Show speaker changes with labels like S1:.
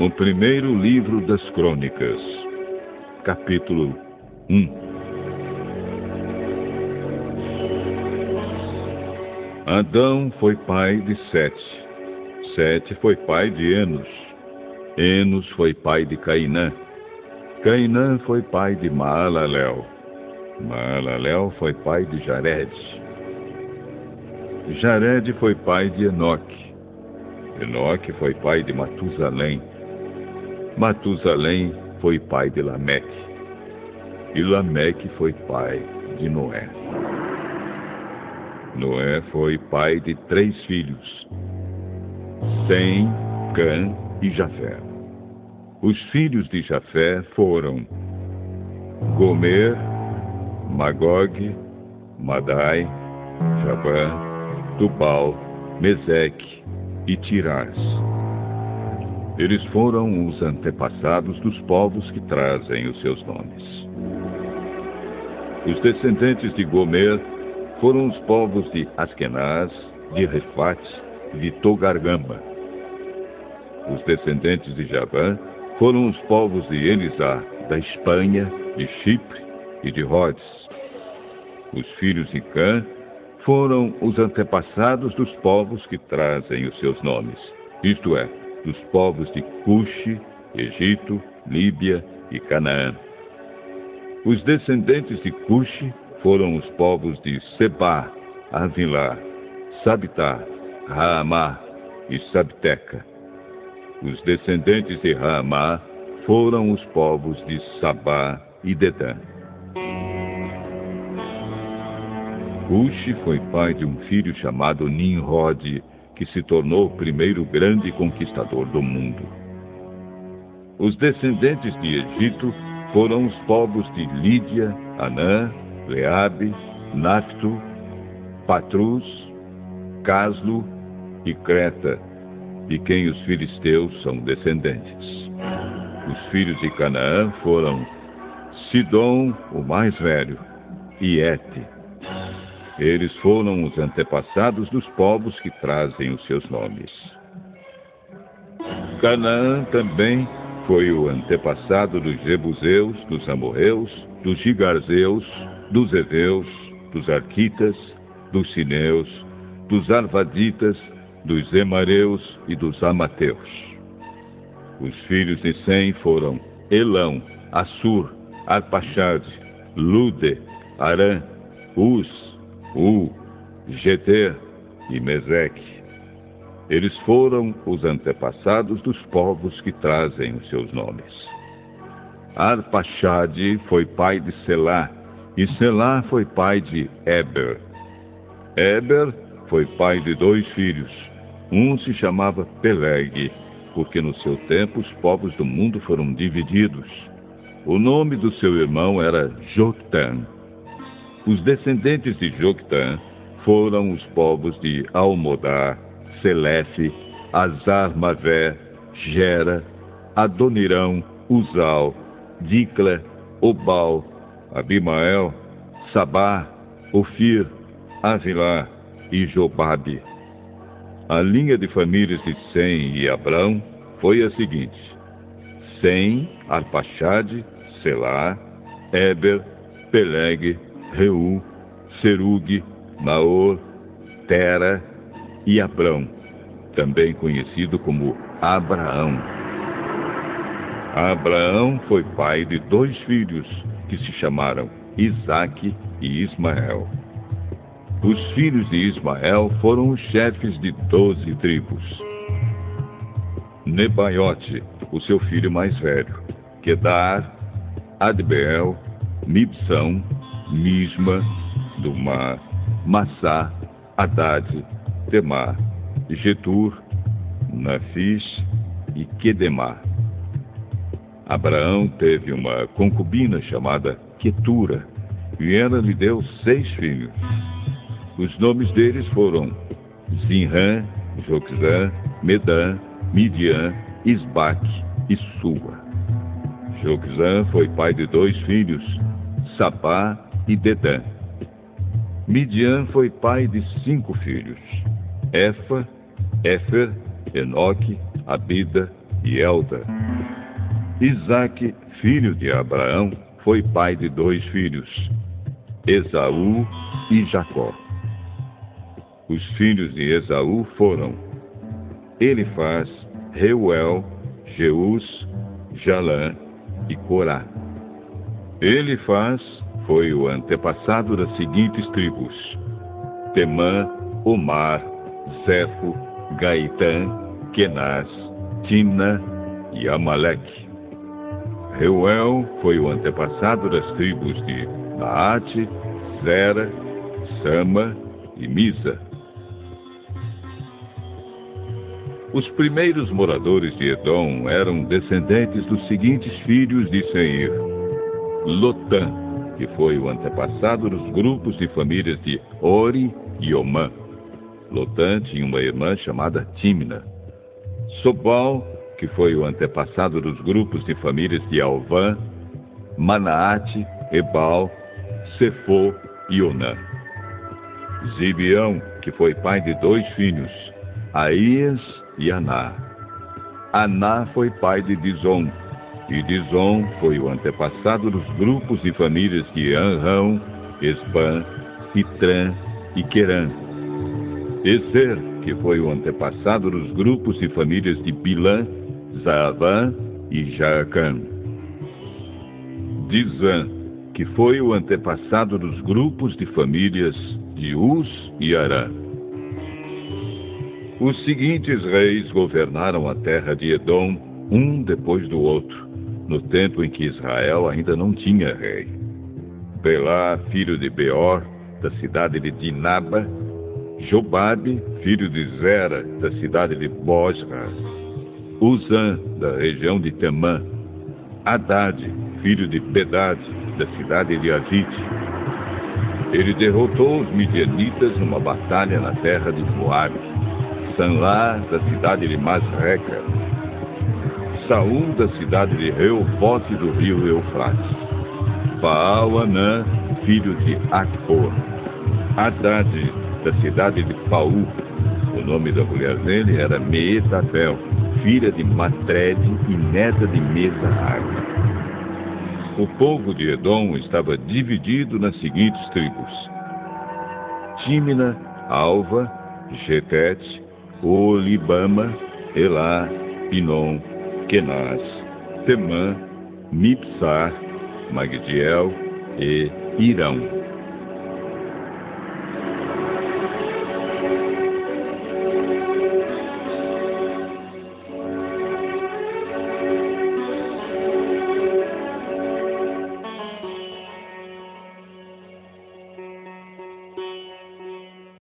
S1: O primeiro livro das Crônicas, capítulo 1. Adão foi pai de Sete. Sete foi pai de Enos. Enos foi pai de Cainã. Cainã foi pai de Maalalel. Maalalel foi pai de Jared. Jared foi pai de Enoque. Enoque foi pai de Matusalém. Matusalém foi pai de Lameque. E Lameque foi pai de Noé. Noé foi pai de 3 filhos: Sem, Cã e Jafé. Os filhos de Jafé foram Gomer, Magog, Madai, Javã, Tubal, Meseque e Tirás. Eles foram os antepassados dos povos que trazem os seus nomes. Os descendentes de Gomer foram os povos de Askenaz, de Refat e de Togargama. Os descendentes de Javã foram os povos de Elisá, da Espanha, de Chipre e de Rhodes. Os filhos de Cã foram os antepassados dos povos que trazem os seus nomes, isto é, dos povos de Cuxi, Egito, Líbia e Canaã. Os descendentes de Cuxi foram os povos de Sebá, Avilá, Sabitá, Raamá e Sabteca. Os descendentes de Raamá foram os povos de Sabá e Dedã. Cuxi foi pai de um filho chamado Nimrod, que se tornou o primeiro grande conquistador do mundo. Os descendentes de Egito foram os povos de Lídia, Anã, Leabe, Nafto, Patrus, Caslu e Creta, de quem os filisteus são descendentes. Os filhos de Canaã foram Sidom, o mais velho, e Ete. Eles foram os antepassados dos povos que trazem os seus nomes. Canaã também foi o antepassado dos Jebuseus, dos Amorreus, dos Gigarzeus, dos Heveus, dos Arquitas, dos Sineus, dos Arvaditas, dos Emareus e dos Amateus. Os filhos de Sem foram Elão, Assur, Arpaxade, Lude, Arã, Uz, Geter e Meseque. Eles foram os antepassados dos povos que trazem os seus nomes. Arpaxade foi pai de Selá, e Selá foi pai de Eber. Eber foi pai de 2 filhos. Um se chamava Peleg, porque no seu tempo os povos do mundo foram divididos. O nome do seu irmão era Joctã. Os descendentes de Joctã foram os povos de Almodá, Selefe, Azar-Mavé, Gera, Adonirão, Uzal, Dicla, Obal, Abimael, Sabá, Ofir, Avilá e Jobabe. A linha de famílias de Sem e Abrão foi a seguinte: Sem, Arpaxade, Selá, Eber, Peleg, Reu, Serug, Naor, Tera e Abrão, também conhecido como Abraão. Abraão foi pai de 2 filhos, que se chamaram Isaque e Ismael. Os filhos de Ismael foram os chefes de 12 tribos. Nebaiote, o seu filho mais velho, Quedar, Adbeel, Mibsão, Misma, Dumá, Massá, Haddad, Temá, Getur, Nafis e Quedemá. Abraão teve uma concubina chamada Quetura, e ela lhe deu 6 filhos. Os nomes deles foram Zinrã, Joxã, Medã, Midian, Isbaque e Sua. Joxã foi pai de 2 filhos, Sabá e Dedã. Midian foi pai de 5 filhos, Éfa, Éfer, Enoque, Abida, e Elda. Isaque, filho de Abraão, foi pai de 2 filhos, Esaú e Jacó. Os filhos de Esaú foram Elifaz, Reuel, Jeus, Jalã e Corá. Elifaz foi o antepassado das seguintes tribos: Temã, Omar, Zefo, Gaitã, Kenaz, Timna e Amaleque. Reuel foi o antepassado das tribos de Naate, Zera, Sama e Misa. Os primeiros moradores de Edom eram descendentes dos seguintes filhos de Seir: Lotã, que foi o antepassado dos grupos de famílias de Ori e Omã. Lotã tinha uma irmã chamada Timna. Sobal, que foi o antepassado dos grupos de famílias de Alvã, Manaate, Ebal, Sefo e Onã. Zibeão, que foi pai de 2 filhos, Aías e Aná. Aná foi pai de Dizon, e Dizon foi o antepassado dos grupos de famílias de Anrão, Esbã, Itrã e Querã. Ezer, que foi o antepassado dos grupos de famílias de Bilã, Zaavã e Jaacã. Dizã, que foi o antepassado dos grupos de famílias de Uz e Arã. Os seguintes reis governaram a terra de Edom, um depois do outro, no tempo em que Israel ainda não tinha rei: Belá, filho de Beor, da cidade de Dinaba; Jobabe, filho de Zera, da cidade de Bosra; Uzã, da região de Temã; Haddad, filho de Bedad, da cidade de Avite. Ele derrotou os midianitas numa batalha na terra de Moabe; Sanlá, da cidade de Masreca; Saul, da cidade de Reobote do rio Eufrates; Baal-Anã, filho de Acbor; Haddad, da cidade de Paú. O nome da mulher dele era Meetabel, filha de Matred e neta de Mesahag. O povo de Edom estava dividido nas seguintes tribos: Tímina, Alva, Getete, Olibama, Elá, Pinom, Kenaz, Temã, Mipsar, Magdiel e Irão.